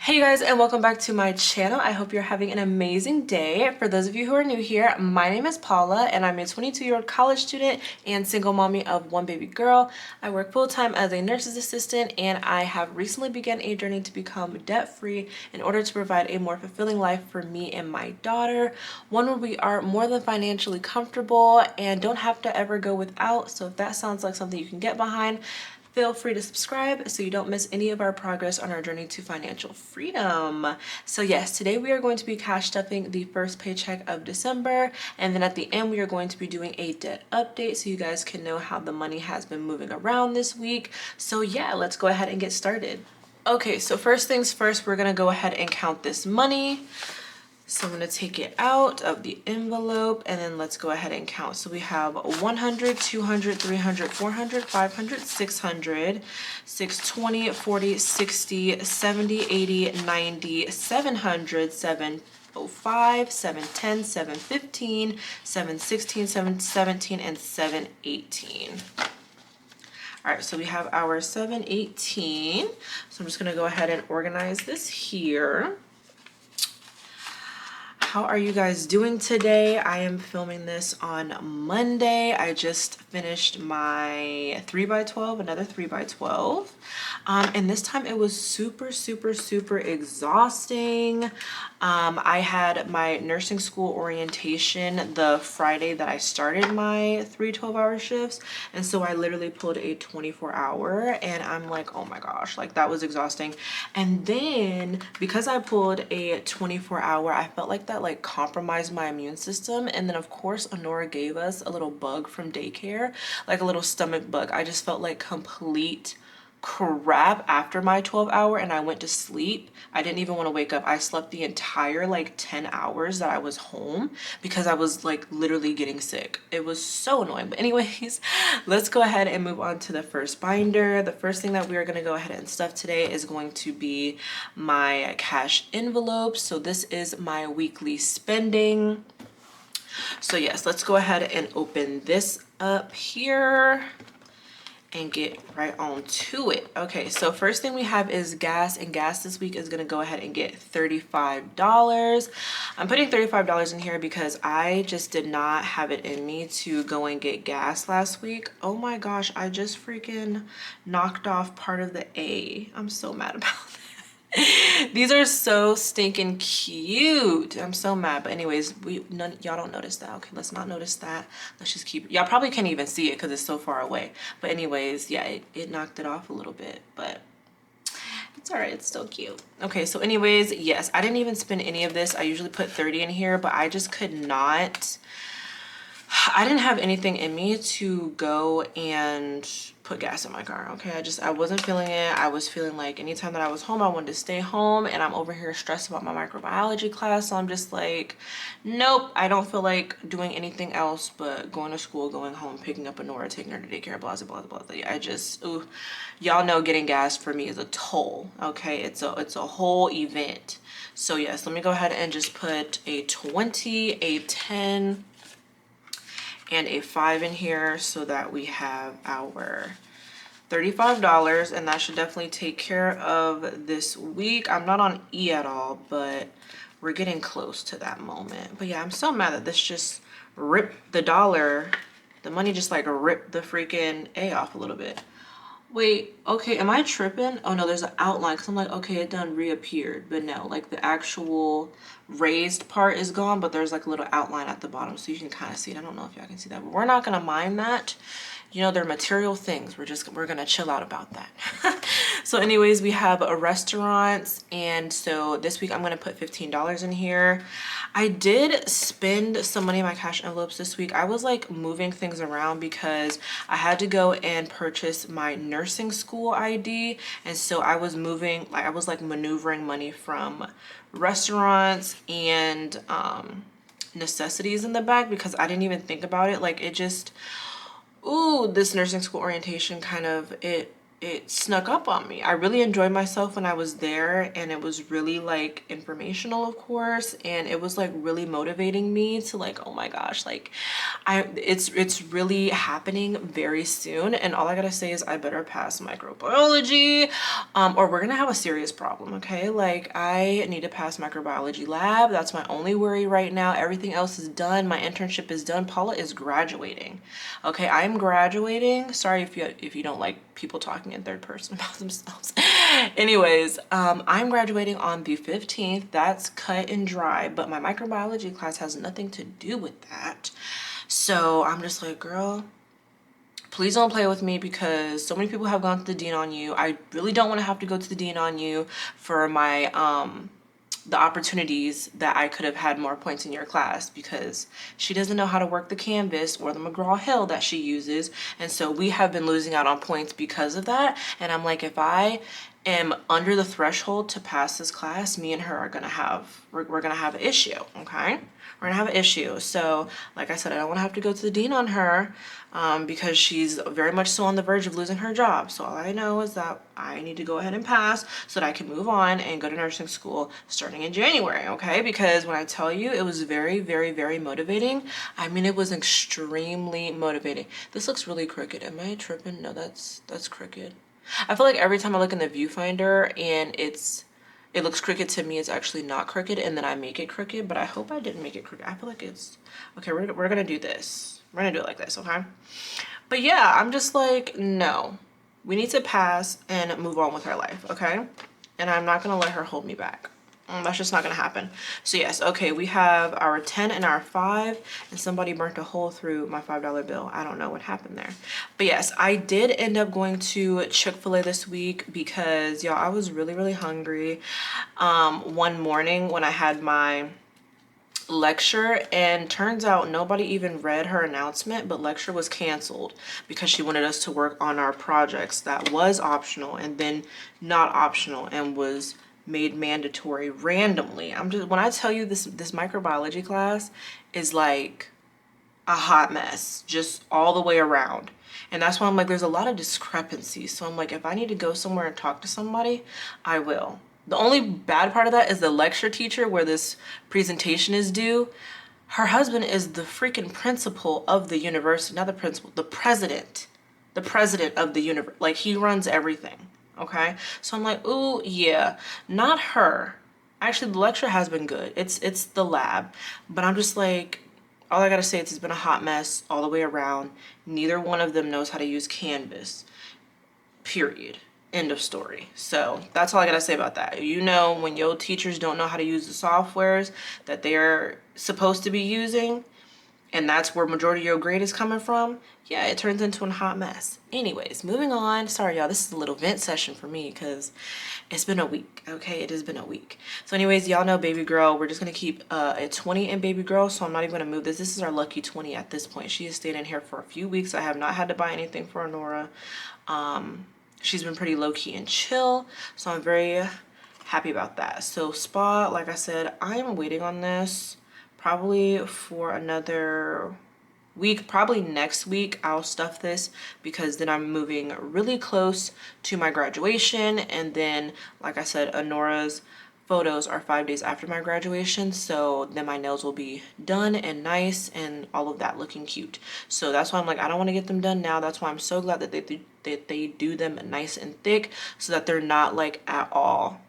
Hey you guys, and welcome back to my channel. I hope you're having an amazing day. For those of you who are new here, my name is Paula and I'm a 22-year-old college student and single mommy of one baby girl. I work full-time as a nurse's assistant and I have recently begun a journey to become debt-free in order to provide a more fulfilling life for me and my daughter. One where we are more than financially comfortable and don't have to ever go without. So if that sounds like something you can get behind, feel free to subscribe so you don't miss any of our progress on our journey to financial freedom. So yes, today we are going to be cash stuffing the first paycheck of December, and then at the end we are going to be doing a debt update so you guys can know how the money has been moving around this week. So yeah, let's go ahead and get started. Okay, so first things first, we're gonna go ahead and count this money. So I'm going to take it out of the envelope and then let's go ahead and count. So we have 100, 200, 300, 400, 500, 600, 620, 40, 60, 70, 80, 90, 700, 705, 710, 715, 716, 717, and 718. All right, so we have our 718. So I'm just going to go ahead and organize this here. How are you guys doing today? I am filming this on Monday. I just finished my 3x12, another 3x12. And this time it was super exhausting. I had my nursing school orientation the Friday that I started my 3 12-hour shifts. And so I literally pulled a 24-hour and I'm like, oh my gosh, like that was exhausting. And then because I pulled a 24-hour, I felt like that like compromised my immune system. And then of course Honora gave us a little bug from daycare, like a little stomach bug. I just felt like complete crap after my 12-hour and I went to sleep. I didn't even want to wake up. I slept the entire like 10 hours that I was home because I was like literally getting sick. It was so annoying. But anyways, let's go ahead and move on to the first binder. The first thing that we are going to go ahead and stuff today is going to be my cash envelope. So this is my weekly spending. So yes, let's go ahead and open this up here and get right on to it. Okay, so first thing we have is gas, and gas this week is gonna go ahead and get $35. I'm putting $35 in here because I just did not have it in me to go and get gas last week. Oh my gosh, I just freaking knocked off part of the A. I'm so mad about that. These are so stinking cute. I'm so mad. But anyways, y'all don't notice that. Okay, let's not notice that. Let's just keep, y'all probably can't even see it because it's so far away. But anyways, yeah, it knocked it off a little bit, but it's all right. It's still cute. Okay, so anyways, yes, I didn't even spend any of this. I usually put 30 in here, but I just could not. I didn't have anything in me to go and put gas in my car. Okay, I wasn't feeling it. I was feeling like anytime that I was home, I wanted to stay home, and I'm over here stressed about my microbiology class. So I'm just like, nope, I don't feel like doing anything else but going to school, going home, picking up Honora, taking her to daycare, blah blah blah blah. I just, ooh, y'all know getting gas for me is a toll. Okay, it's a whole event. So yes, let me go ahead and just put a 20, a 10, and a 5 in here so that we have our $35, and that should definitely take care of this week. I'm not on E at all, but we're getting close to that moment. But yeah, I'm so mad that this just ripped the dollar. The money just like ripped the freaking A off a little bit. Wait, okay, am I tripping? Oh no, there's an outline because I'm like, okay, it done reappeared. But no, like the actual raised part is gone, but there's like a little outline at the bottom so you can kind of see it. I don't know if y'all can see that, but we're not gonna mind that. You know, they're material things. We're gonna chill out about that. So anyways, we have a restaurants, and so this week I'm gonna put $15 in here. I did spend some money in my cash envelopes this week. I was like moving things around because I had to go and purchase my nursing school ID, and so I was moving, like I was like maneuvering money from restaurants and necessities in the back because I didn't even think about it. Like it just, ooh, this nursing school orientation kind of, it it snuck up on me. I really enjoyed myself when I was there, and it was really like informational, of course, and it was like really motivating me to like, oh my gosh, like it's really happening very soon, and all I gotta say is I better pass microbiology, or we're gonna have a serious problem. Okay, like I need to pass microbiology lab. That's my only worry right now. Everything else is done. My internship is done. Paula is graduating. Okay, I'm graduating. Sorry if you don't like people talking in third person about themselves. Anyways, I'm graduating on the 15th. That's cut and dry, but my microbiology class has nothing to do with that. So I'm just like, girl, please don't play with me, because so many people have gone to the dean on you. I really don't want to have to go to the dean on you for my the opportunities that I could have had more points in your class, because she doesn't know how to work the Canvas or the McGraw-Hill that she uses. And so we have been losing out on points because of that. And I'm like, if I am under the threshold to pass this class, me and her are gonna have, we're gonna have an issue, okay? We're gonna have an issue. So like I said, I don't wanna have to go to the dean on her, because she's very much so on the verge of losing her job. So all I know is that I need to go ahead and pass so that I can move on and go to nursing school starting in January, okay? Because when I tell you, it was very, very, very motivating. I mean, it was extremely motivating. This looks really crooked. Am I tripping? No, that's crooked. I feel like every time I look in the viewfinder and it looks crooked to me, it's actually not crooked, and then I make it crooked, but I hope I didn't make it crooked. I feel like it's, okay, we're gonna do this. We're gonna do it like this, okay? But yeah, I'm just like, no. We need to pass and move on with our life, okay? And I'm not gonna let her hold me back. That's just not gonna happen. So yes, okay, we have our 10 and our 5, and somebody burnt a hole through my $5 bill. I don't know what happened there. But yes, I did end up going to Chick-fil-A this week because, y'all, I was really, really hungry. One morning when I had my lecture, and turns out nobody even read her announcement, but lecture was canceled because she wanted us to work on our projects that was optional and then not optional and was made mandatory randomly. I'm just, when I tell you this microbiology class is like a hot mess, just all the way around. And that's why I'm like, there's a lot of discrepancies. So I'm like, if I need to go somewhere and talk to somebody, I will. The only bad part of that is the lecture teacher where this presentation is due. Her husband is the freaking principal of the university, not the principal, the president of the university. Like, he runs everything, okay? So I'm like, ooh, yeah, not her. Actually, the lecture has been good. It's the lab, but I'm just like, all I gotta say is it's been a hot mess all the way around. Neither one of them knows how to use Canvas, period. End of story. So that's all I gotta say about that. You know, when your teachers don't know how to use the softwares that they're supposed to be using, and that's where majority of your grade is coming from, yeah, it turns into a hot mess. Anyways, moving on. Sorry, y'all, this is a little vent session for me because it's been a week, okay? It has been a week. So anyways, y'all know baby girl, we're just gonna keep a 20 in baby girl, so I'm not even gonna move this. This is our lucky 20 at this point. She has stayed in here for a few weeks. I have not had to buy anything for Honora. She's been pretty low-key and chill, so I'm very happy about that. So spa, like I said, I am waiting on this probably for another week. Probably next week I'll stuff this, because then I'm moving really close to my graduation, and then, like I said, Honora's photos are 5 days after my graduation, so then my nails will be done and nice and all of that, looking cute. So that's why I'm like, I don't want to get them done now. That's why I'm so glad that they do them nice and thick, so that they're not like at all,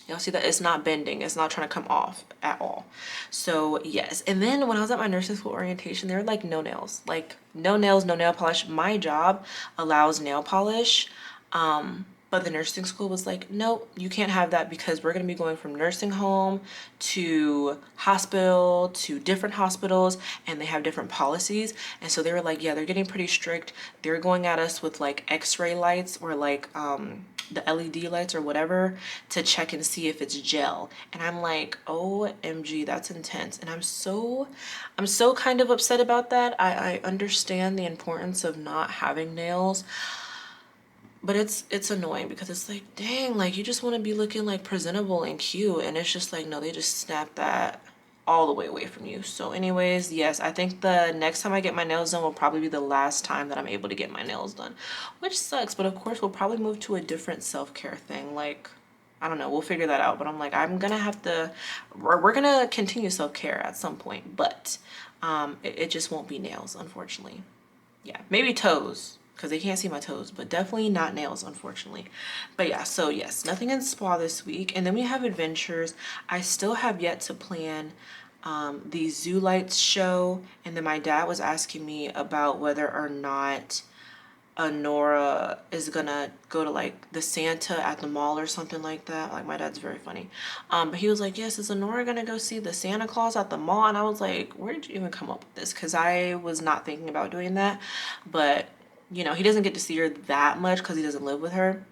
y'all see that it's not bending, it's not trying to come off at all. So yes, and then when I was at my nursing school orientation, they were like, no nails, like no nails, no nail polish. My job allows nail polish, but the nursing school was like, nope, you can't have that, because we're going to be going from nursing home to hospital to different hospitals, and they have different policies. And so they were like, yeah, they're getting pretty strict. They're going at us with like x-ray lights, or like the LED lights or whatever, to check and see if it's gel. And I'm like, OMG, that's intense. And I'm so kind of upset about that. I understand the importance of not having nails, but it's annoying, because it's like, dang, like you just want to be looking like presentable and cute, and it's just like, no, they just snap that all the way away from you. So anyways, yes, I think the next time I get my nails done will probably be the last time that I'm able to get my nails done, which sucks. But of course, we'll probably move to a different self-care thing. Like, I don't know, we'll figure that out. But I'm like, I'm gonna have to, we're gonna continue self-care at some point, but it just won't be nails, unfortunately. Yeah, maybe toes, because they can't see my toes, but definitely not nails, unfortunately. But yeah, so yes, nothing in spa this week. And then we have adventures. I still have yet to plan the Zoo Lights show. And then my dad was asking me about whether or not Nora is gonna go to like the Santa at the mall or something like that. Like, my dad's very funny. But he was like, yes, is Nora gonna go see the Santa Claus at the mall? And I was like, where did you even come up with this? Because I was not thinking about doing that. But you know, he doesn't get to see her that much because he doesn't live with her.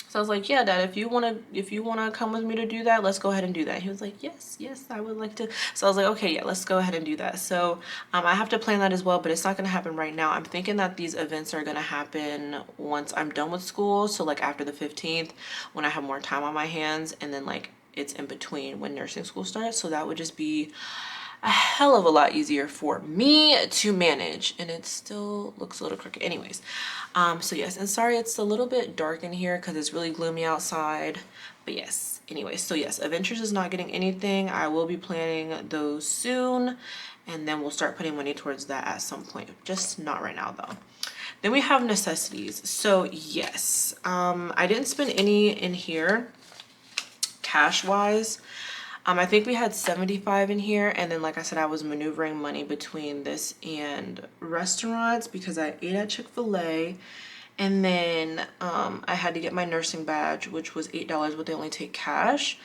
So I was like, yeah, Dad, if you wanna come with me to do that, let's go ahead and do that. He was like, yes, I would like to. So I was like, okay, yeah, let's go ahead and do that. So I have to plan that as well, but it's not gonna happen right now. I'm thinking that these events are gonna happen once I'm done with school. So like after the 15th, when I have more time on my hands, and then like it's in between when nursing school starts. So that would just be a hell of a lot easier for me to manage, and it still looks a little crooked. Anyways, so yes, and sorry it's a little bit dark in here because it's really gloomy outside, but yes, anyways, so yes, adventures is not getting anything. I will be planning those soon, and then we'll start putting money towards that at some point, just not right now though. Then we have necessities. So yes, I didn't spend any in here cash wise. I think we had 75 in here, and then like I said, I was maneuvering money between this and restaurants because I ate at Chick-fil-A, and then I had to get my nursing badge, which was $8, but they only take cash.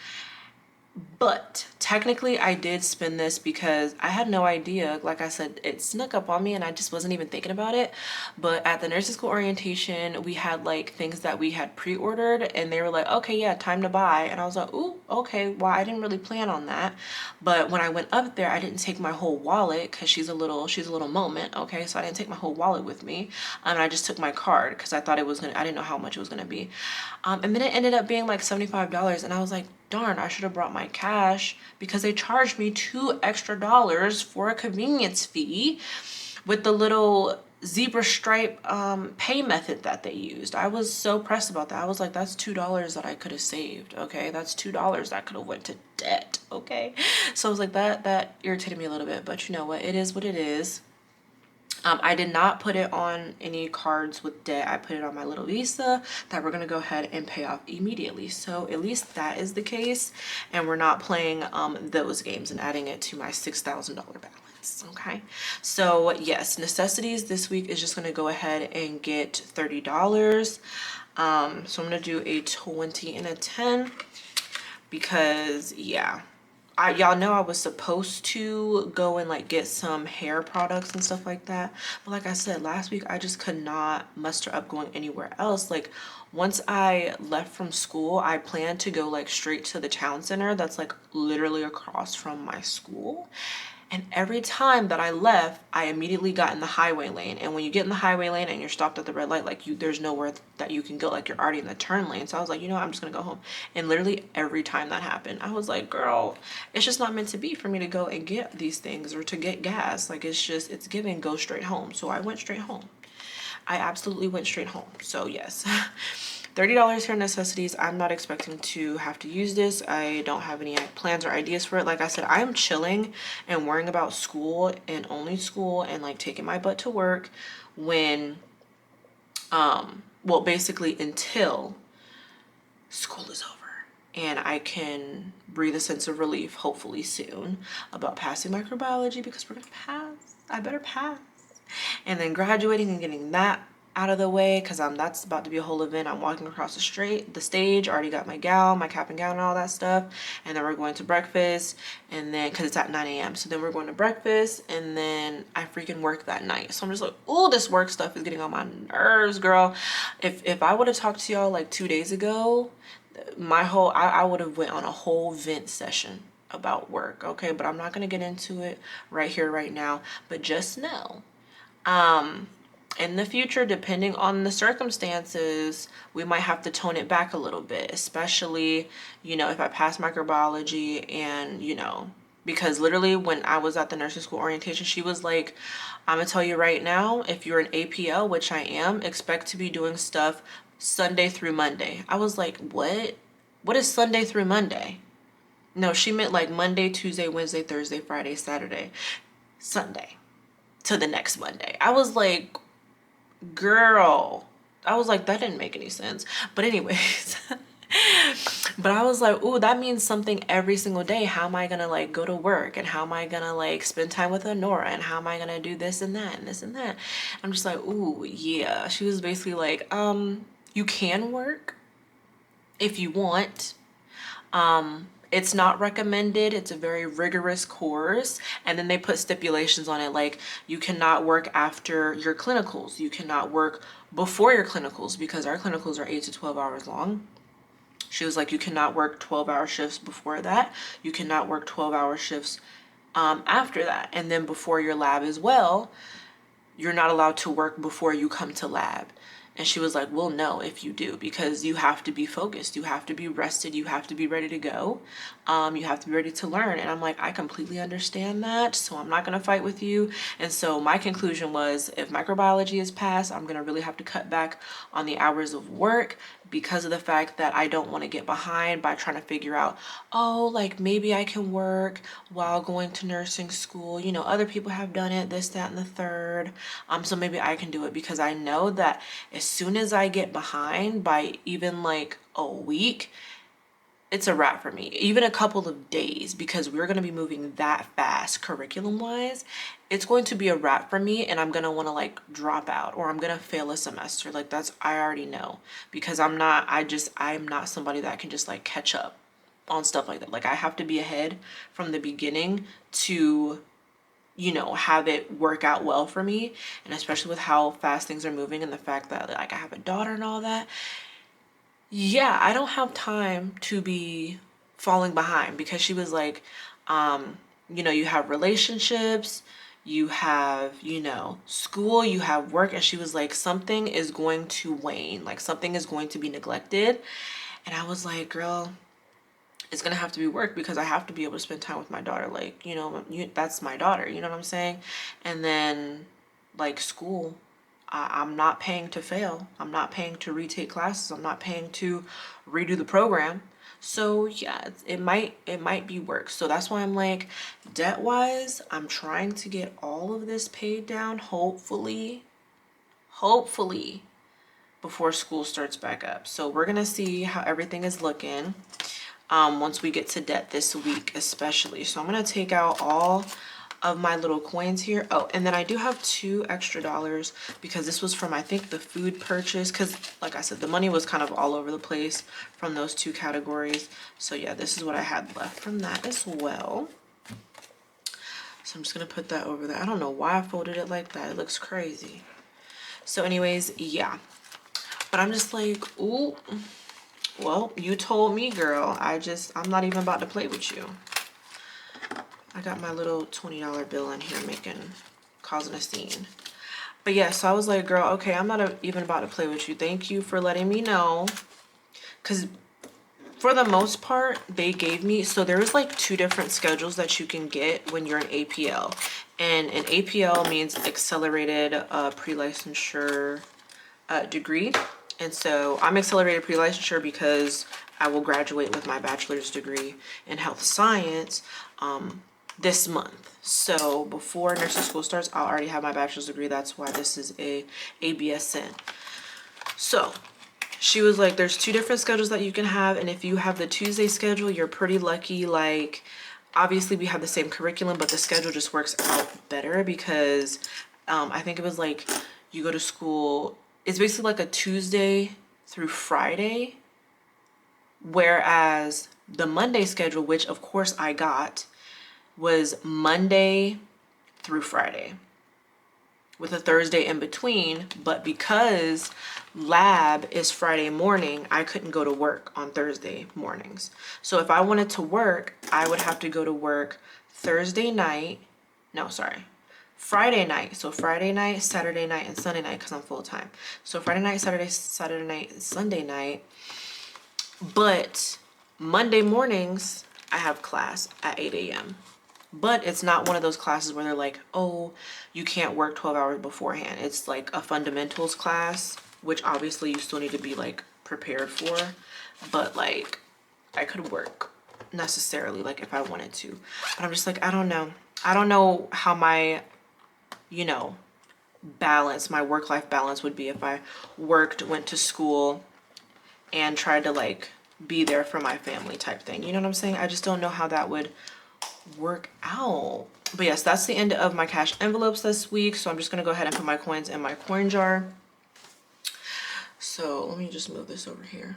But technically I did spend this because I had no idea. Like I said, it snuck up on me and I just wasn't even thinking about it. But at the nursing school orientation, we had like things that we had pre-ordered, and they were like, okay, yeah, time to buy. And I was like, ooh, okay, well, I didn't really plan on that. But when I went up there, I didn't take my whole wallet because she's a little moment. Okay, so I didn't take my whole wallet with me. And I just took my card because I thought it was gonna, I didn't know how much it was gonna be. And then it ended up being like $75, and I was like, darn, I should have brought my cash, because they charged me $2 extra for a convenience fee with the little zebra stripe pay method that they used. I was so pressed about that. I was like, that's $2 that I could have saved. Okay, that's $2 that could have went to debt. Okay, so I was like, that irritated me a little bit, but you know what, it is what it is. I did not put it on any cards with debt. I put it on my little Visa that we're going to go ahead and pay off immediately. So at least that is the case. And we're not playing those games and adding it to my $6,000 balance. Okay. So yes, necessities this week is just going to go ahead and get $30. So I'm going to do a 20 and a 10 because yeah. Y'all know I was supposed to go and like get some hair products and stuff like that, but like I said last week, I just could not muster up going anywhere else. Like, once I left from school, I planned to go like straight to the town center that's like literally across from my school. And every time that I left, I immediately got in the highway lane. And when you get in the highway lane and you're stopped at the red light, like there's nowhere that you can go. Like, you're already in the turn lane. So I was like, you know what, I'm just gonna go home. And literally every time that happened, I was like, girl, it's just not meant to be for me to go and get these things or to get gas. Like, it's giving go straight home. So I went straight home. I absolutely went straight home. So yes. $30 here in necessities. I'm not expecting to have to use this. I don't have any plans or ideas for it. Like I said, I'm chilling and worrying about school and only school and like taking my butt to work when, well, basically until school is over and I can breathe a sense of relief, hopefully soon, about passing microbiology, because we're gonna pass. I better pass. And then graduating and getting that out of the way, because that's about to be a whole event. I'm walking across the stage, already got my gown, my cap and gown and all that stuff, and then we're going to breakfast, and then because it's at 9 a.m. so then we're going to breakfast, and then I freaking work that night. So I'm just like, oh, this work stuff is getting on my nerves, girl. If I would have talked to y'all like 2 days ago, I would have went on a whole vent session about work. Okay, but I'm not going to get into it right here right now, but just know in the future, depending on the circumstances, we might have to tone it back a little bit, especially, you know, if I pass microbiology and, you know, Because literally when I was at the nursing school orientation, she was like, I'm gonna tell you right now, if you're an APL, which I am, expect to be doing stuff Sunday through Monday. I was like, what? What is Sunday through Monday? No, she meant like Monday, Tuesday, Wednesday, Thursday, Friday, Saturday, Sunday to the next Monday. I was like, girl, I was like, that didn't make any sense. But anyways, but I was like, ooh, that means something every single day. How am I gonna like go to work, and how am I gonna like spend time with Honora, and how am I gonna do this and that and this and that? I'm just like, ooh, yeah. She was basically like, you can work if you want. It's not recommended. It's a very rigorous course. And then they put stipulations on it, like you cannot work after your clinicals. You cannot work before your clinicals, because our clinicals are 8 to 12 hours long. She was like, you cannot work 12-hour shifts before that. You cannot work 12-hour shifts after that. And then before your lab as well, you're not allowed to work before you come to lab. And she was like, well, no, if you do, because you have to be focused. You have to be rested. You have to be ready to go. You have to be ready to learn. And I'm like, I completely understand that. So I'm not going to fight with you. And so my conclusion was, if microbiology is passed, I'm going to really have to cut back on the hours of work, because of the fact that I don't want to get behind by trying to figure out, oh, like maybe I can work while going to nursing school. You know, other people have done it, this, that, and the third. So maybe I can do it, because I know that as soon as I get behind by even like a week, it's a wrap for me. Even a couple of days, because we're going to be moving that fast curriculum wise, it's going to be a wrap for me, and I'm going to want to like drop out, or I'm going to fail a semester. Like that's, I already know, because I'm not somebody that can just like catch up on stuff like that. Like I have to be ahead from the beginning to, you know, have it work out well for me. And especially with how fast things are moving, and the fact that like I have a daughter and all that, yeah, I don't have time to be falling behind, because she was like, you know, you have relationships, you have, you know, school, you have work. And she was like, something is going to wane, like something is going to be neglected. And I was like, girl, it's gonna have to be work, because I have to be able to spend time with my daughter. Like, you know, that's my daughter, you know what I'm saying? And then like school, I'm not paying to fail. I'm not paying to retake classes. I'm not paying to redo the program. So yeah, it might be work. So that's why I'm like, debt wise, I'm trying to get all of this paid down, hopefully before school starts back up. So we're gonna see how everything is looking once we get to debt this week especially. So I'm gonna take out all of my little coins here. Oh, and then I do have $2 extra, because this was from, I think, the food purchase, because like I said, the money was kind of all over the place from those two categories. So yeah, this is what I had left from that as well. So I'm just gonna put that over there. I don't know why I folded it like that. It looks crazy. So anyways, yeah, but I'm just like, ooh, well, you told me, girl. I'm not even about to play with you. I got my little $20 bill in here causing a scene. But yeah, so I was like, girl, okay, I'm not even about to play with you. Thank you for letting me know. Because for the most part, they gave me, so there's like 2 different schedules that you can get when you're an APL. And an APL means accelerated pre-licensure degree. And so I'm accelerated pre-licensure because I will graduate with my bachelor's degree in health science this month. So before nursing school starts, I'll already have my bachelor's degree. That's why this is a ABSN. So she was like, there's 2 different schedules that you can have. And if you have the Tuesday schedule, you're pretty lucky. Like, obviously we have the same curriculum, but the schedule just works out better, because I think it was like you go to school, it's basically like a Tuesday through Friday, whereas the Monday schedule, which of course I got, was Monday through Friday with a Thursday in between. But because lab is Friday morning, I couldn't go to work on Thursday mornings. So if I wanted to work, I would have to go to work Friday night. So Friday night, Saturday night, and Sunday night, because I'm full time. So Friday night, Saturday night, Sunday night. But Monday mornings, I have class at 8 a.m. But it's not one of those classes where they're like, oh, you can't work 12 hours beforehand. It's like a fundamentals class, which obviously you still need to be like prepared for. But like I could work necessarily like if I wanted to. But I'm just like, I don't know. I don't know how my, you know, balance, my work-life balance would be if I worked, went to school, and tried to like be there for my family type thing. You know what I'm saying? I just don't know how that would work out. But yes, that's the end of my cash envelopes this week. So I'm just gonna go ahead and put my coins in my coin jar. So let me just move this over here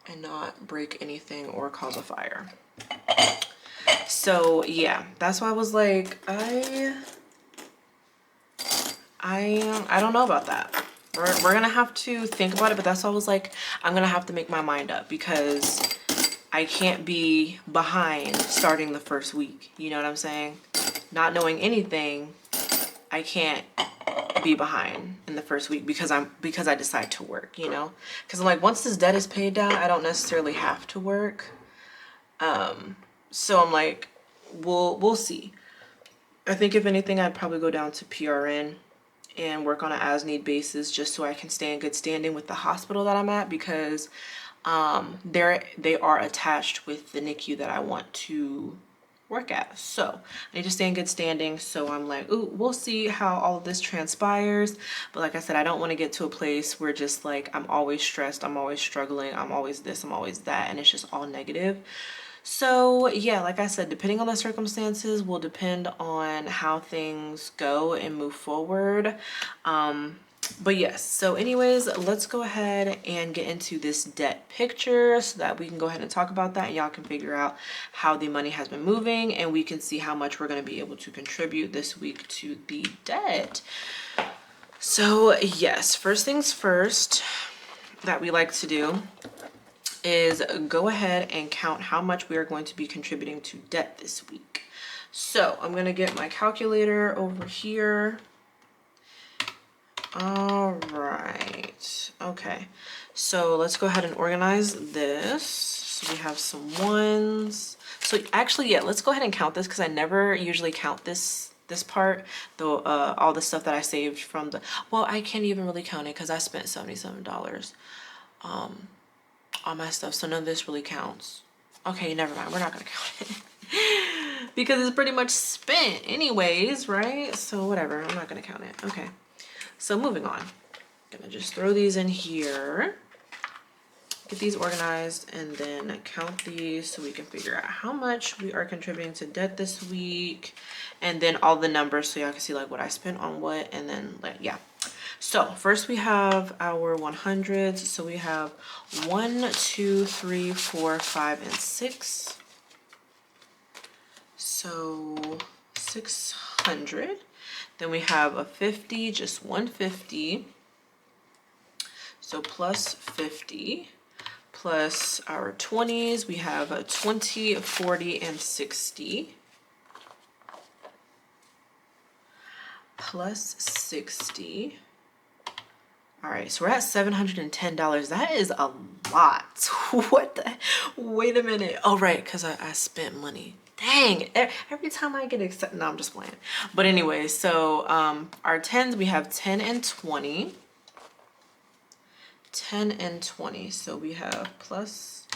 and not break anything or cause a fire. So yeah, that's why I was like, I don't know about that. We're gonna have to think about it, but that's why I was like, I'm gonna have to make my mind up because I can't be behind starting the first week. You know what I'm saying? Not knowing anything, I can't be behind in the first week because I decide to work, you know? Because I'm like, once this debt is paid down, I don't necessarily have to work. So I'm like, we'll see. I think if anything, I'd probably go down to PRN and work on an as-need basis just so I can stay in good standing with the hospital that I'm at, because they are attached with the NICU that I want to work at. So I need to stay in good standing. So I'm like, ooh, we'll see how all of this transpires. But like I said, I don't want to get to a place where just like I'm always stressed, I'm always struggling, I'm always this, I'm always that, and it's just all negative. So yeah, like I said, depending on the circumstances will depend on how things go and move forward. But yes, so anyways, let's go ahead and get into this debt picture so that we can go ahead and talk about that and y'all can figure out how the money has been moving and we can see how much we're going to be able to contribute this week to the debt. So yes, first things first that we like to do is go ahead and count how much we are going to be contributing to debt this week. So I'm going to get my calculator over here. All right. Okay. So let's go ahead and organize this. So we have some ones. So actually, yeah, let's go ahead and count this because I never usually count this part, though, all the stuff that I saved from the, well, I can't even really count it because I spent $77 on my stuff. So none of this really counts. Okay, never mind. We're not going to count it because it's pretty much spent anyways, right? So whatever. I'm not going to count it. Okay. So moving on, I'm gonna just throw these in here, get these organized, and then count these so we can figure out how much we are contributing to debt this week, and then all the numbers so y'all can see like what I spent on what, and then like, yeah. So first we have our 100s. So we have 1, 2, 3, 4, 5, and 6. So 600. Then we have a 50, just 150. So plus 50, plus our 20s, we have a 20, 40, and 60. Plus 60. All right, so we're at $710. That is a lot. What the, wait a minute. Oh, right, because I spent money. Dang, every time I get accepted, no, I'm just playing. But anyway, so our 10s, we have 10 and 20. 10 and 20, so we have plus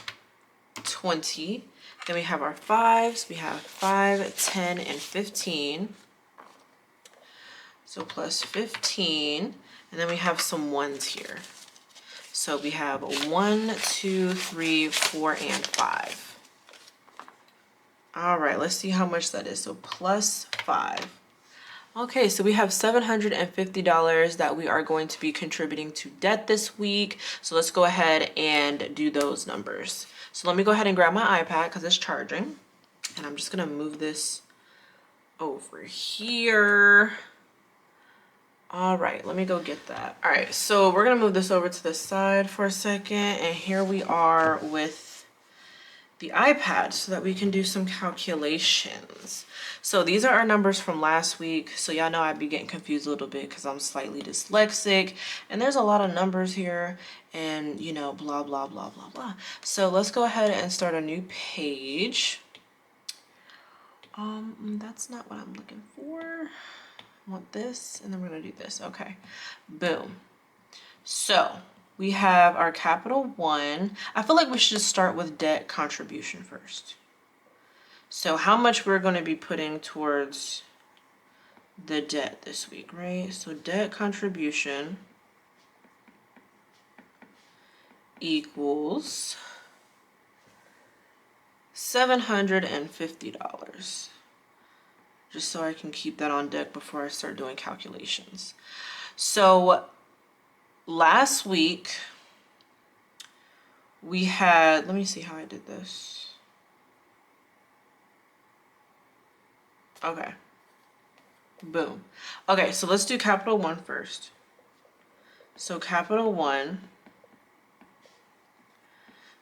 20. Then we have our 5s, we have 5, 10, and 15. So plus 15, and then we have some 1s here. So we have 1, 2, 3, 4, and 5. All right, let's see how much that is. So plus 5. Okay, so we have $750 that we are going to be contributing to debt this week. So let's go ahead and do those numbers. So let me go ahead and grab my iPad because it's charging. And I'm just going to move this over here. All right, let me go get that. All right, so we're going to move this over to the side for a second. And here we are with the iPad so that we can do some calculations. So these are our numbers from last week. So y'all know I'd be getting confused a little bit because I'm slightly dyslexic and there's a lot of numbers here and you know, blah, blah, blah, blah, blah. So let's go ahead and start a new page. That's not what I'm looking for. I want this, and then we're gonna do this. Okay, boom. So we have our capital one. I feel like we should start with debt contribution first. So how much we're going to be putting towards the debt this week, right? So debt contribution equals $750. Just so I can keep that on deck before I start doing calculations. So last week we had, let me see how I did this. Okay. Boom. Okay, so let's do capital one first. So capital one.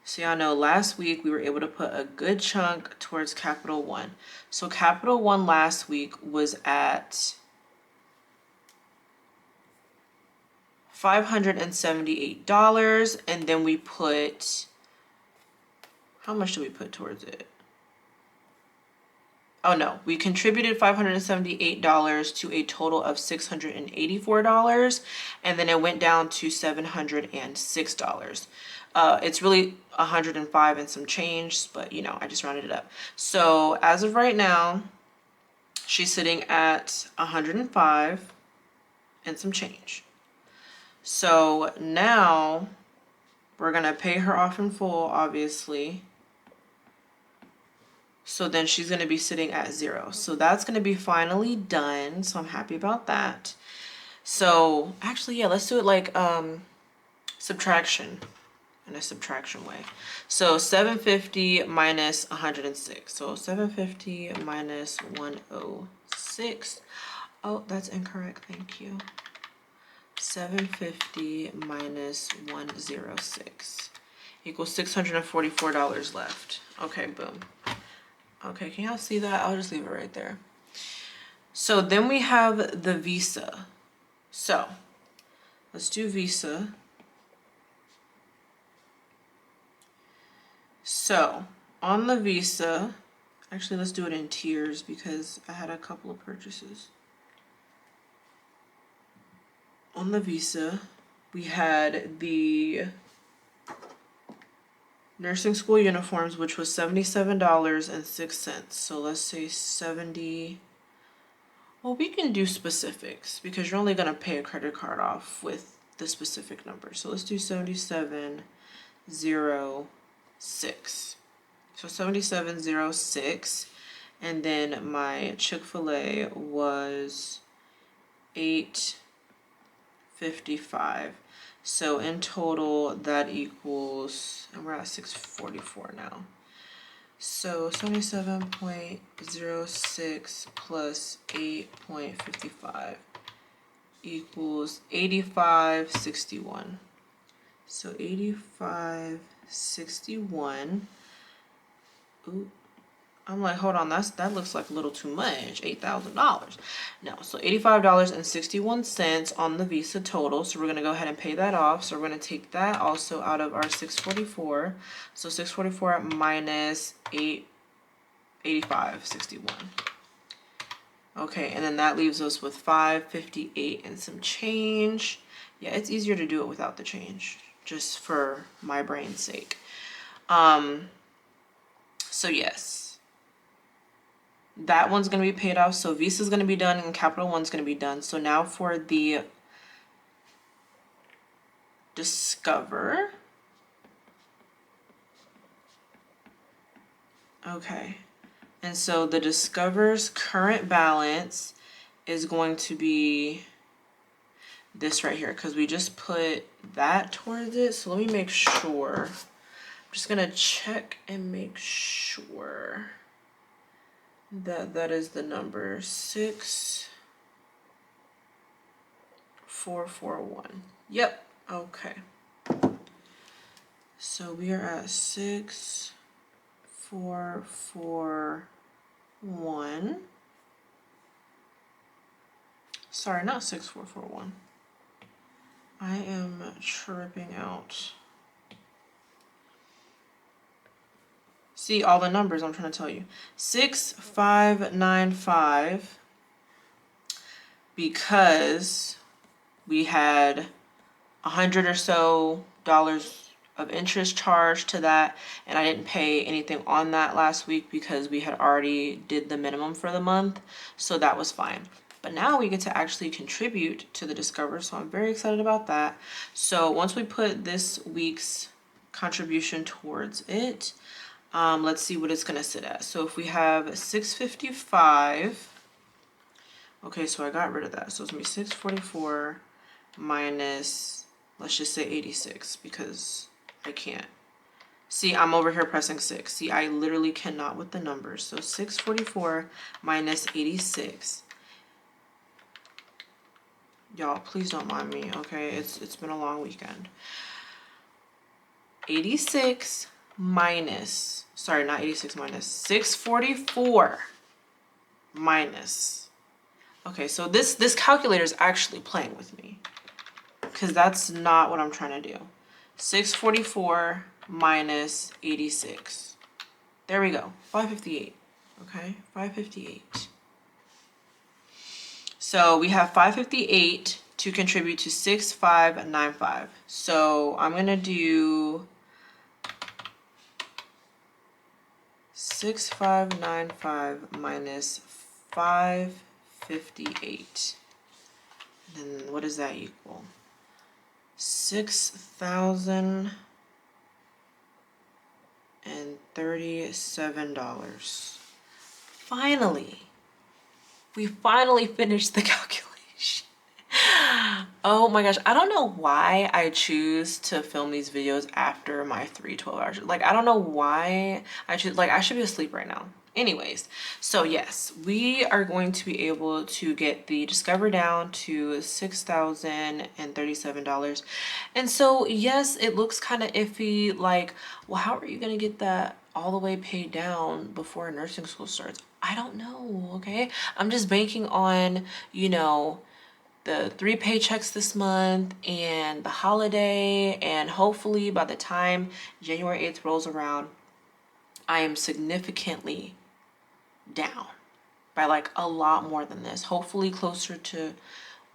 So y'all know last week we were able to put a good chunk towards capital one. So capital one last week was at $578, and then we put, how much did we put towards it? Oh no, we contributed $578 to a total of $684, and then it went down to $706. It's really 105 and some change, but you know, I just rounded it up. So as of right now, she's sitting at 105 and some change. So now we're gonna pay her off in full, obviously. So then she's going to be sitting at 0. So that's going to be finally done. So I'm happy about that. So actually, yeah, let's do it like subtraction, in a subtraction way. So 750 minus 106. So 750 minus 106. Oh, that's incorrect. Thank you. 750 minus 106 equals $644 left. Okay, boom. Okay, can y'all see that? I'll just leave it right there. So then we have the Visa. So let's do Visa. So on the Visa, actually let's do it in tiers because I had a couple of purchases. On the Visa, we had the nursing school uniforms, which was $77.06. So let's say 70. Well, we can do specifics because you're only going to pay a credit card off with the specific number. So let's do 7706. So 7706. And then my Chick-fil-A was $8.55. So in total, that equals, and we're at 644 now. So 77.06 plus 8.55 equals 85.61. So 85.61. Ooh. I'm like, hold on, that looks like a little too much, $8,000. No, so $85.61 on the Visa total. So we're gonna go ahead and pay that off. So we're gonna take that also out of our 644. So 644 minus 85.61. Okay, and then that leaves us with 558 and some change. Yeah, it's easier to do it without the change, just for my brain's sake. So yes. That one's going to be paid off. So Visa's going to be done and Capital One's going to be done. So now for the Discover. Okay. And so the Discover's current balance is going to be this right here because we just put that towards it. So let me make sure. I'm just going to check and make sure that is the number 6441. Yep. Okay. So we are at 6441. Sorry, not 6441. I am tripping out. See all the numbers I'm trying to tell you. 6595 because we had $100 or so of interest charged to that, and I didn't pay anything on that last week because we had already did the minimum for the month, so that was fine. But now we get to actually contribute to the Discover, so I'm very excited about that. So once we put this week's contribution towards it, let's see what it's gonna sit at. So if we have 655, okay, so I got rid of that, so it's gonna be 644 minus, let's just say 86, because I can't. See, I'm over here pressing 6. See, I literally cannot with the numbers. So 644 minus 86. Y'all, please don't mind me, okay? It's been a long weekend. 86 minus, sorry, not 86 minus, 644 minus. Okay, so this calculator is actually playing with me, because that's not what I'm trying to do. 644 minus 86. There we go. 558. Okay, 558. So we have 558 to contribute to 6595. So I'm gonna do 6595 minus 558. And then what does that equal? $6,037. Finally, we finally finished the calculation. Oh my gosh, I don't know why I choose to film these videos after my 12 hours. Like, I don't know why I choose, like, I should be asleep right now. Anyways, so yes, we are going to be able to get the Discover down to $6,037. And so yes, it looks kind of iffy, like, well, how are you gonna get that all the way paid down before nursing school starts? I don't know, okay? I'm just banking on, you know, the 3 paychecks this month and the holiday, and hopefully by the time January 8th rolls around, I am significantly down by like a lot more than this. Hopefully closer to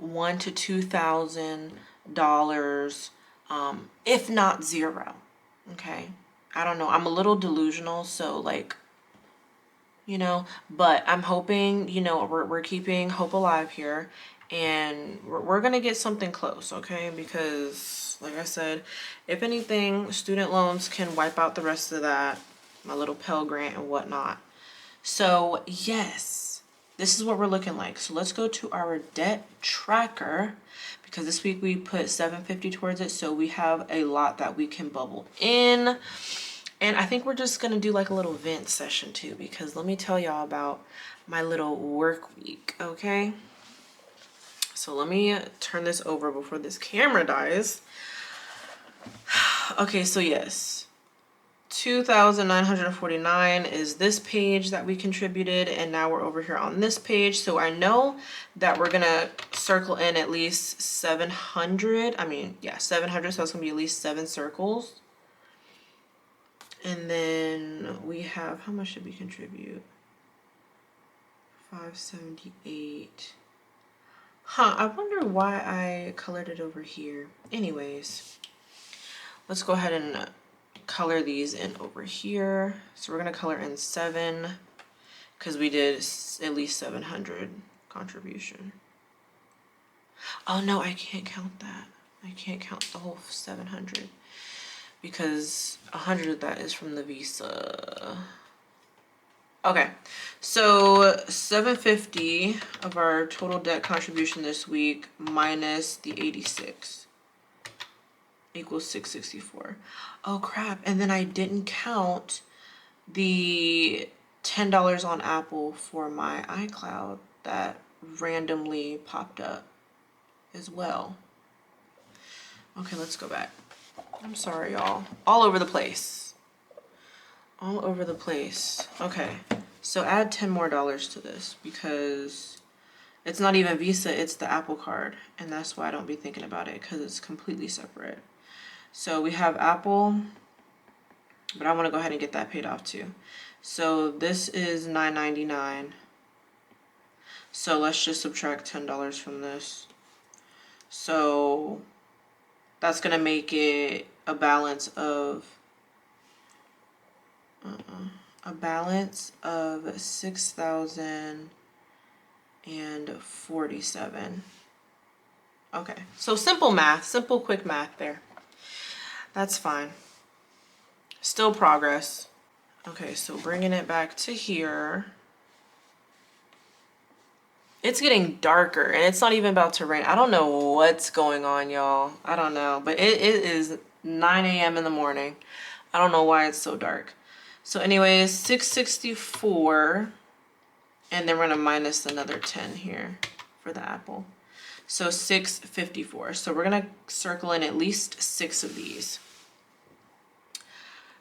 $1,000 to $2,000, if not zero. Okay, I don't know. I'm a little delusional, so like, you know, but I'm hoping, you know, we're keeping hope alive here, and we're gonna get something close, okay? Because like I said, if anything, student loans can wipe out the rest of that, my little Pell Grant and whatnot. So yes, this is what we're looking like. So let's go to our debt tracker, because this week we put $750 towards it, so we have a lot that we can bubble in. And I think we're just gonna do like a little vent session too, because let me tell y'all about my little work week, okay? So let me turn this over before this camera dies. Okay, so yes, 2,949 is this page that we contributed, and now we're over here on this page. So I know that we're gonna circle in at least 700. I mean, yeah, 700, so it's gonna be at least 7 circles. And then we have, how much did we contribute? 578. Huh, I wonder why I colored it over here. Anyways, let's go ahead and color these in over here. So we're gonna color in 7 because we did at least 700 contribution. Oh no, I can't count that. I can't count the whole 700 because 100 of that is from the visa. Okay, so 750 of our total debt contribution this week minus the 86 equals 664. Oh crap, and then I didn't count the $10 on Apple for my iCloud that randomly popped up as well. Okay, let's go back. I'm sorry, y'all. All over the place. All over the place. Okay, so add $10 more to this because it's not even Visa, it's the Apple card, and that's why I don't be thinking about it, because it's completely separate. So we have Apple, but I want to go ahead and get that paid off too. So this is $9.99. So let's just subtract $10 from this. So that's gonna make it a balance of $6,047. Okay, so simple math, simple quick math there. That's fine. Still progress. Okay, so bringing it back to here. It's getting darker and it's not even about to rain. I don't know what's going on, y'all. I don't know, but it is 9 a.m. in the morning. I don't know why it's so dark. So anyways, 664, and then we're gonna minus another 10 here for the apple. So 654. So we're gonna circle in at least 6 of these.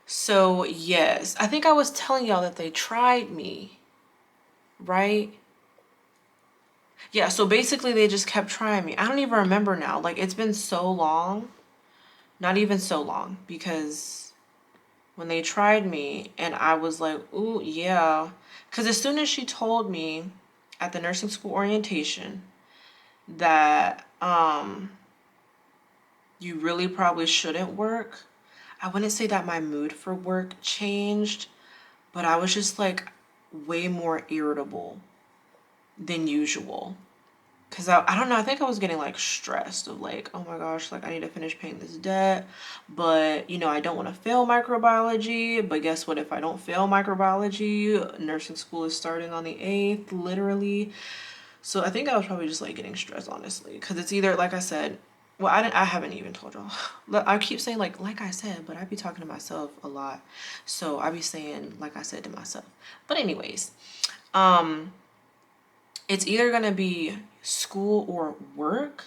So yes, I think I was telling y'all that they tried me, right? Yeah, so basically they just kept trying me. I don't even remember now. Like, it's been so long. Not even so long, because when they tried me and I was like, ooh, yeah. Because as soon as she told me at the nursing school orientation that you really probably shouldn't work, I wouldn't say that my mood for work changed, but I was just like way more irritable than usual. Cause I don't know, I think I was getting like stressed of like, oh my gosh, like I need to finish paying this debt, but you know, I don't want to fail microbiology. But guess what? If I don't fail microbiology, nursing school is starting on the 8th, literally. So I think I was probably just like getting stressed, honestly, because it's either, like I said, well, I haven't even told y'all. I keep saying like I said, but I be talking to myself a lot. So I be saying, like I said to myself. But anyways, it's either gonna be school or work.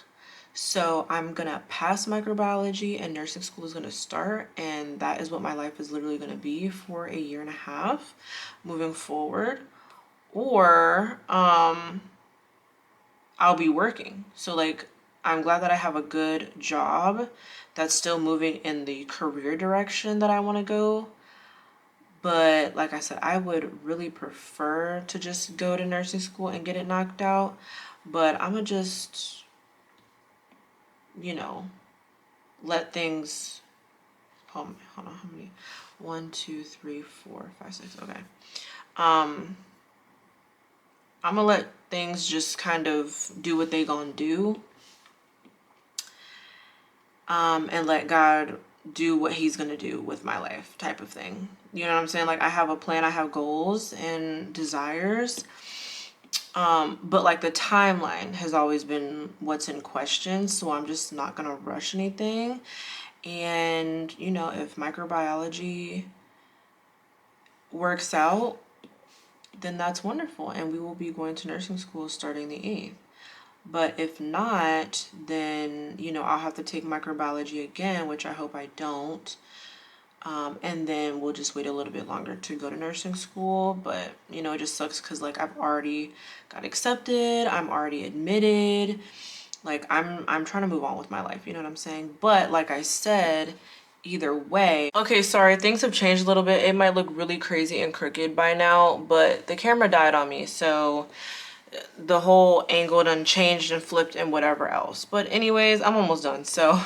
So I'm gonna pass microbiology and nursing school is gonna start, and that is what my life is literally gonna be for a year and a half moving forward. Or I'll be working. So like, I'm glad that I have a good job that's still moving in the career direction that I want to go. But like I said, I would really prefer to just go to nursing school and get it knocked out. But I'm gonna just, you know, let things, hold on, how many? 1, 2, 3, 4, 5, 6, okay. I'm gonna let things just kind of do what they gonna do. And let God do what he's gonna do with my life, type of thing. You know what I'm saying? Like, I have a plan, I have goals and desires. But like the timeline has always been what's in question. So I'm just not gonna rush anything. And you know, if microbiology works out, then that's wonderful. And we will be going to nursing school starting the 8th. But if not, then, you know, I'll have to take microbiology again, which I hope I don't. And then we'll just wait a little bit longer to go to nursing school. But, you know, it just sucks because, like, I've already got accepted. I'm already admitted. Like, I'm trying to move on with my life. You know what I'm saying? But, like I said, either way. Okay, sorry. Things have changed a little bit. It might look really crazy and crooked by now. But the camera died on me. So the whole angle done changed and flipped and whatever else. But anyways, I'm almost done. So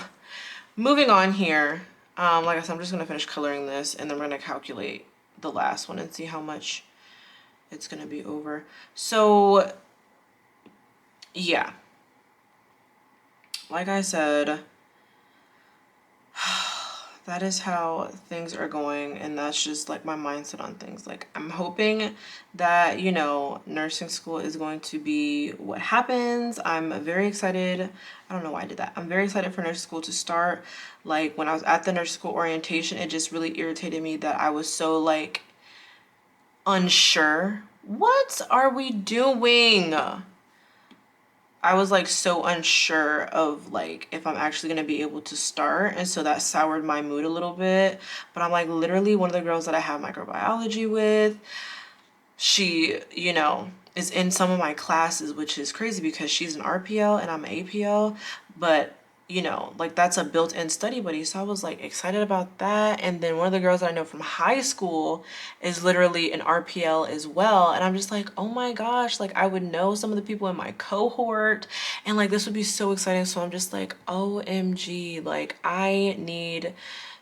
moving on here. Like I said, I'm just gonna finish coloring this and then we're gonna calculate the last one and see how much it's gonna be over. So yeah, like I said, that is how things are going, and that's just like my mindset on things. Like, I'm hoping that, you know, nursing school is going to be what happens. I'm very excited. I don't know why I did that. I'm very excited for nursing school to start. Like, when I was at the nursing school orientation, it just really irritated me that I was so like unsure. What are we doing? I was like so unsure of like if I'm actually gonna be able to start, and so that soured my mood a little bit. But I'm like, literally one of the girls that I have microbiology with, she, you know, is in some of my classes, which is crazy because she's an RPL and I'm an APL. But you know, like that's a built-in study buddy. So I was like excited about that. And then one of the girls that I know from high school is literally an RPL as well. And I'm just like, oh my gosh, like I would know some of the people in my cohort and like this would be so exciting. So I'm just like, OMG, like I need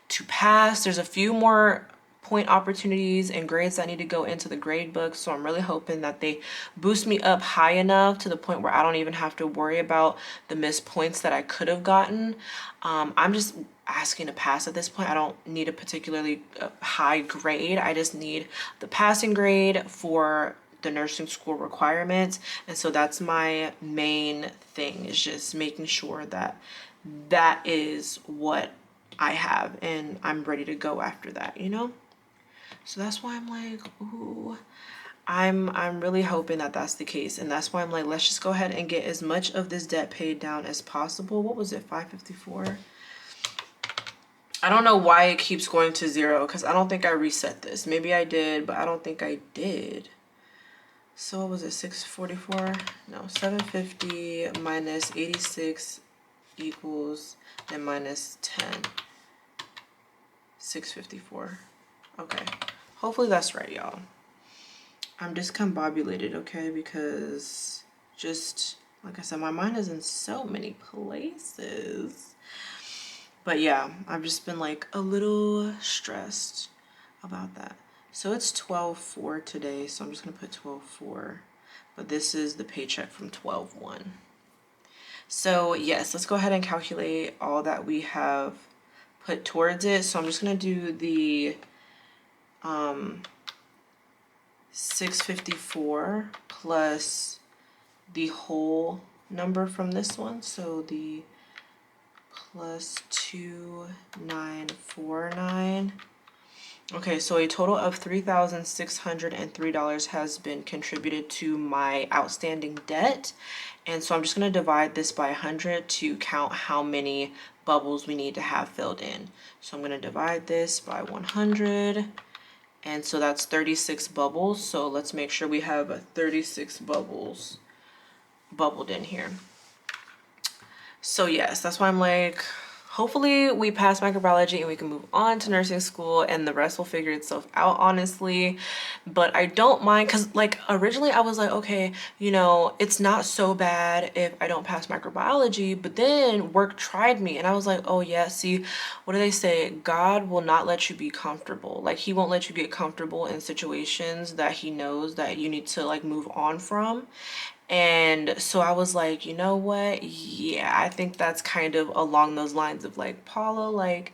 to pass. There's a few more point opportunities and grades that need to go into the grade book, so I'm really hoping that they boost me up high enough to the point where I don't even have to worry about the missed points that I could have gotten. I'm just asking to pass at this point. I don't need a particularly high grade. I just need the passing grade for the nursing school requirements, and so that's my main thing, is just making sure that that is what I have and I'm ready to go after that, you know? So that's why I'm like, ooh, I'm really hoping that that's the case. And that's why I'm like, let's just go ahead and get as much of this debt paid down as possible. What was it, 554? I don't know why it keeps going to 0 because I don't think I reset this. Maybe I did, but I don't think I did. So what was it, 644? No, 750 minus 86 equals and minus 10. 654. Okay, hopefully that's right, y'all. I'm discombobulated, okay, because just like I said, my mind is in so many places. But yeah, I've just been like a little stressed about that. So it's 12/4 today, so I'm just gonna put 12/4, but this is the paycheck from 12/1. So yes, let's go ahead and calculate all that we have put towards it. So I'm just gonna do the 654 plus the whole number from this one, so the plus 2949. Okay, so a total of $3,603 has been contributed to my outstanding debt. And so I'm just going to divide this by 100 to count how many bubbles we need to have filled in. So I'm going to divide this by 100. And so that's 36 bubbles. So let's make sure we have 36 bubbles bubbled in here. So yes, that's why I'm like, hopefully we pass microbiology and we can move on to nursing school and the rest will figure itself out, honestly. But I don't mind, because like originally I was like, okay, you know, it's not so bad if I don't pass microbiology. But then work tried me and I was like, oh yeah, see, what do they say? God will not let you be comfortable. Like he won't let you get comfortable in situations that he knows that you need to like move on from. And so I was like, you know what? Yeah, I think that's kind of along those lines of like, Paula, like,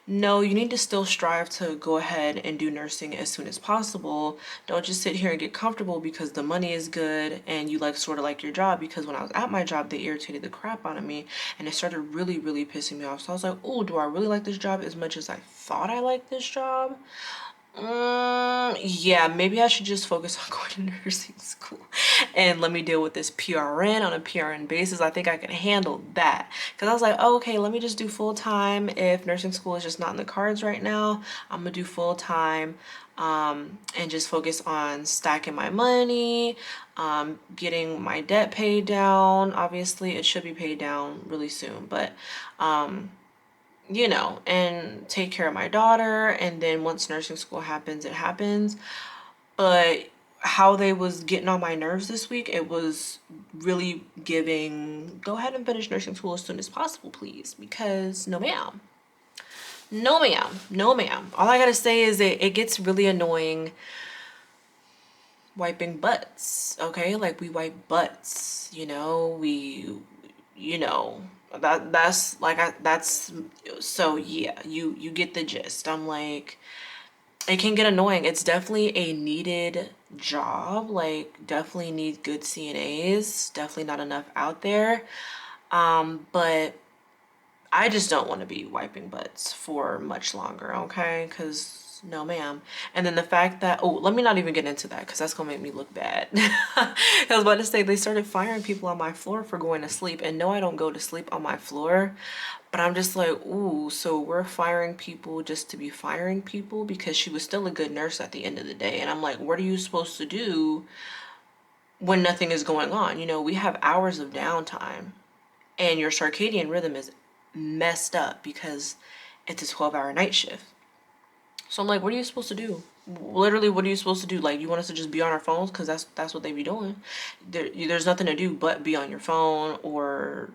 no, you need to still strive to go ahead and do nursing as soon as possible. Don't just sit here and get comfortable because the money is good and you like sort of like your job. Because when I was at my job, they irritated the crap out of me and it started really, really pissing me off. So I was like, oh, do I really like this job as much as I thought I liked this job? Yeah, maybe I should just focus on going to nursing school and let me deal with this PRN on a PRN basis. I think I can handle that. Because I was like, oh, okay, let me just do full time. If nursing school is just not in the cards right now, I'm gonna do full time and just focus on stacking my money, getting my debt paid down. Obviously, it should be paid down really soon, but you know, and take care of my daughter. And then once nursing school happens, it happens. But how they was getting on my nerves this week, it was really giving, go ahead and finish nursing school as soon as possible, please. Because no ma'am. No ma'am. No ma'am. All I gotta say is it gets really annoying wiping butts, okay? Like we wipe butts, you know, you know, that's like that's so yeah, you get the gist. I'm like, it can get annoying. It's definitely a needed job, like definitely need good CNAs, definitely not enough out there, but I just don't want to be wiping butts for much longer, okay? Because no ma'am. And then the fact that, oh, let me not even get into that because that's gonna make me look bad. I was about to say they started firing people on my floor for going to sleep, and no, I don't go to sleep on my floor, but I'm just like, ooh, so we're firing people just to be firing people, because she was still a good nurse at the end of the day. And I'm like, what are you supposed to do when nothing is going on? You know, we have hours of downtime and your circadian rhythm is messed up because it's a 12-hour night shift. So I'm like, what are you supposed to do? Literally, what are you supposed to do? Like, you want us to just be on our phones? Because that's what they be doing. There's nothing to do but be on your phone or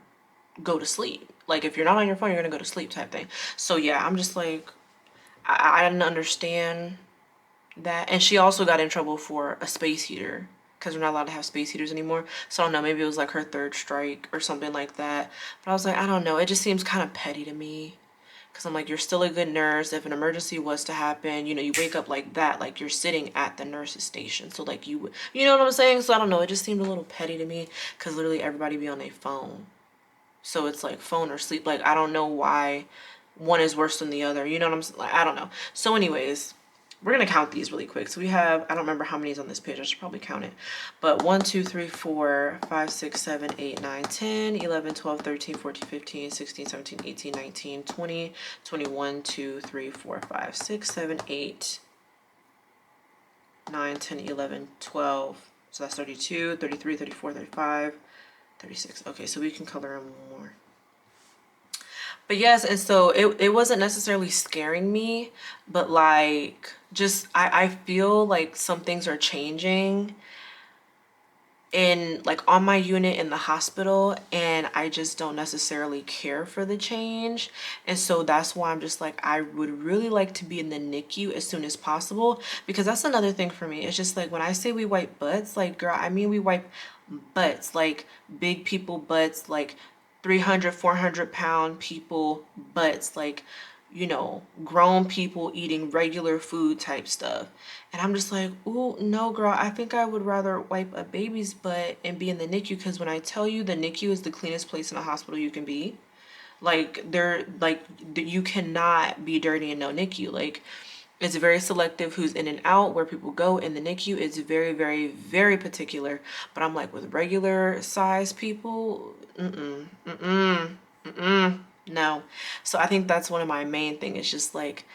go to sleep. Like, if you're not on your phone, you're gonna go to sleep type thing. So yeah, I'm just like, I didn't understand that. And she also got in trouble for a space heater because we're not allowed to have space heaters anymore. So I don't know, maybe it was like her third strike or something like that. But I was like, I don't know, it just seems kind of petty to me. Because I'm like, you're still a good nurse. If an emergency was to happen, you know, you wake up like that, like you're sitting at the nurse's station. So like you know what I'm saying? So I don't know, it just seemed a little petty to me because literally everybody be on their phone. So it's like phone or sleep. Like, I don't know why one is worse than the other. You know what I'm saying? Like, I don't know. So anyways, we're going to count these really quick. So we have, I don't remember how many is on this page. I should probably count it. But 1, 2, 3, 4, 5, 6, 7, 8, 9, 10, 11, 12, 13, 14, 15, 16, 17, 18, 19, 20, 21, 2, 3, 4, 5, 6, 7, 8, 9, 10, 11, 12. So that's 32, 33, 34, 35, 36. Okay, so we can color them more. But yes, and so it wasn't necessarily scaring me, but like just I feel like some things are changing in like on my unit in the hospital, and I just don't necessarily care for the change. And so that's why I'm just like, I would really like to be in the NICU as soon as possible, because that's another thing for me. It's just like when I say we wipe butts, like girl, I mean we wipe butts, like big people butts, like 300, 400-pound people butts, like, you know, grown people eating regular food type stuff. And I'm just like, ooh, no, girl, I think I would rather wipe a baby's butt and be in the NICU, because when I tell you the NICU is the cleanest place in a hospital you can be, like, you cannot be dirty in no NICU. Like, it's very selective who's in and out, where people go in the NICU. It's very, very, very particular. But I'm like, with regular size people, no. So I think that's one of my main thing, is just like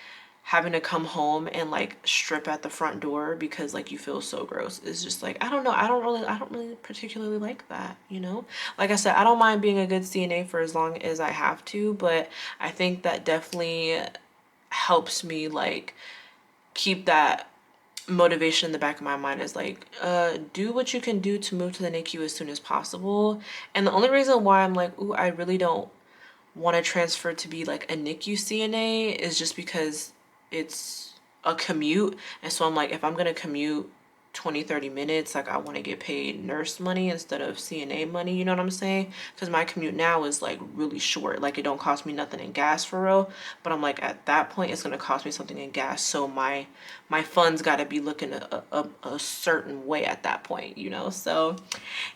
having to come home and like strip at the front door because like you feel so gross. It's just like, I don't know. I don't really particularly like that, you know? Like I said, I don't mind being a good CNA for as long as I have to, but I think that definitely helps me like keep that motivation in the back of my mind, is like, do what you can do to move to the NICU as soon as possible. And the only reason why I'm like, ooh, I really don't want to transfer to be like a NICU CNA is just because it's a commute. And so I'm like, if I'm gonna commute 20-30 minutes, like I want to get paid nurse money instead of CNA money, you know what I'm saying? Because my commute now is like really short, like it don't cost me nothing in gas for real, but I'm like, at that point it's going to cost me something in gas, so my funds got to be looking a certain way at that point, you know? So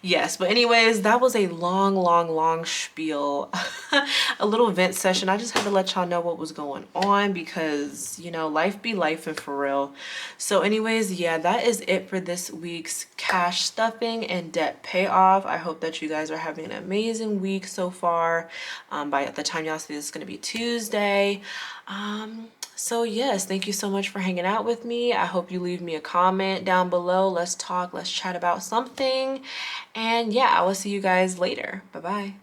yes, but anyways, that was a long spiel. A little vent session. I just had to let y'all know what was going on, because you know, life be life, and for real. So anyways, yeah, that is it for this week's cash stuffing and debt payoff. I hope that you guys are having an amazing week so far. By the time y'all see this, is going to be Tuesday. So yes, thank you so much for hanging out with me. I hope you leave me a comment down below. Let's talk, let's chat about something. And yeah, I will see you guys later. Bye-bye.